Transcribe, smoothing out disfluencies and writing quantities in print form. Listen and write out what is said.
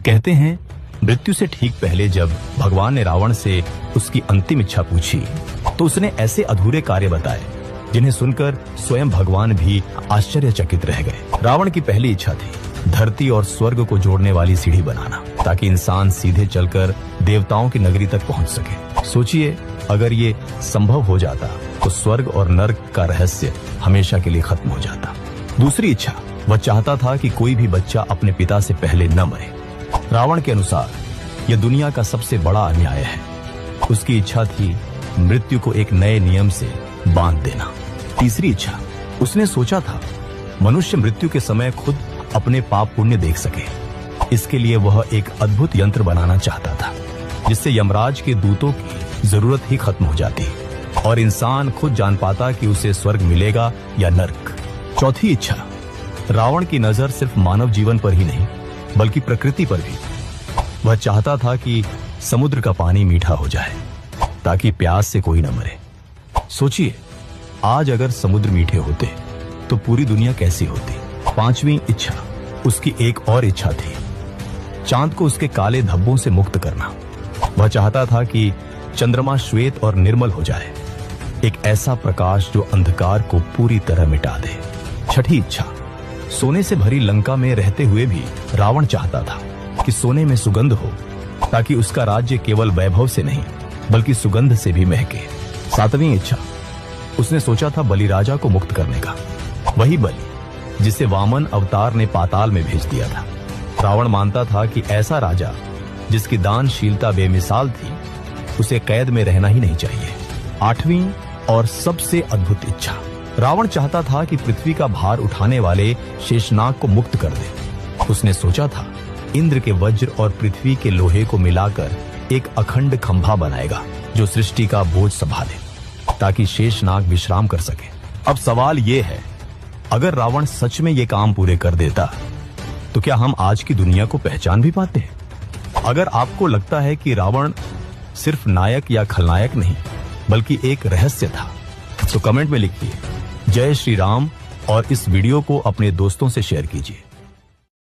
कहते हैं मृत्यु से ठीक पहले जब भगवान ने रावण से उसकी अंतिम इच्छा पूछी तो उसने ऐसे अधूरे कार्य बताए जिन्हें सुनकर स्वयं भगवान भी आश्चर्यचकित रह गए। रावण की पहली इच्छा थी धरती और स्वर्ग को जोड़ने वाली सीढ़ी बनाना ताकि इंसान सीधे चलकर देवताओं की नगरी तक पहुंच सके। सोचिए अगर ये संभव हो जाता तो स्वर्ग और नर्क का रहस्य हमेशा के लिए खत्म हो जाता। दूसरी इच्छा, वह चाहता था कि कोई भी बच्चा अपने पिता से पहले न मरे। रावण के अनुसार यह दुनिया का सबसे बड़ा अन्याय है। उसकी इच्छा थी मृत्यु को एक नए नियम से बांध देना। तीसरी इच्छा, उसने सोचा था मनुष्य मृत्यु के समय खुद अपने पाप पुण्य देख सके। इसके लिए वह एक अद्भुत यंत्र बनाना चाहता था जिससे यमराज के दूतों की जरूरत ही खत्म हो जाती और इंसान खुद जान पाता कि उसे स्वर्ग मिलेगा या नर्क। चौथी इच्छा, रावण की नजर सिर्फ मानव जीवन पर ही नहीं बल्कि प्रकृति पर भी। वह चाहता था कि समुद्र का पानी मीठा हो जाए ताकि प्यास से कोई न मरे। सोचिए आज अगर समुद्र मीठे होते तो पूरी दुनिया कैसी होती। पांचवी इच्छा, उसकी एक और इच्छा थी चांद को उसके काले धब्बों से मुक्त करना। वह चाहता था कि चंद्रमा श्वेत और निर्मल हो जाए, एक ऐसा प्रकाश जो अंधकार को पूरी तरह मिटा दे। छठी इच्छा, सोने से भरी लंका में रहते हुए भी रावण चाहता था कि सोने में सुगंध हो ताकि उसका राज्य केवल वैभव से नहीं बल्कि सुगंध से भी महके। सातवीं इच्छा, उसने सोचा था बलिराजा को मुक्त करने का, वही बलि जिसे वामन अवतार ने पाताल में भेज दिया था। रावण मानता था कि ऐसा राजा जिसकी दानशीलता बेमिसाल थी उसे कैद में रहना ही नहीं चाहिए। आठवीं और सबसे अद्भुत इच्छा, रावण चाहता था कि पृथ्वी का भार उठाने वाले शेषनाग को मुक्त कर दे। उसने सोचा था इंद्र के वज्र और पृथ्वी के लोहे को मिलाकर एक अखंड खंभा बनाएगा जो सृष्टि का बोझ संभाले ताकि शेषनाग विश्राम कर सके। अब सवाल ये है, अगर रावण सच में ये काम पूरे कर देता तो क्या हम आज की दुनिया को पहचान भी पाते हैं? अगर आपको लगता है कि रावण सिर्फ नायक या खलनायक नहीं बल्कि एक रहस्य था तो कमेंट में लिखिए जय श्री राम और इस वीडियो को अपने दोस्तों से शेयर कीजिए।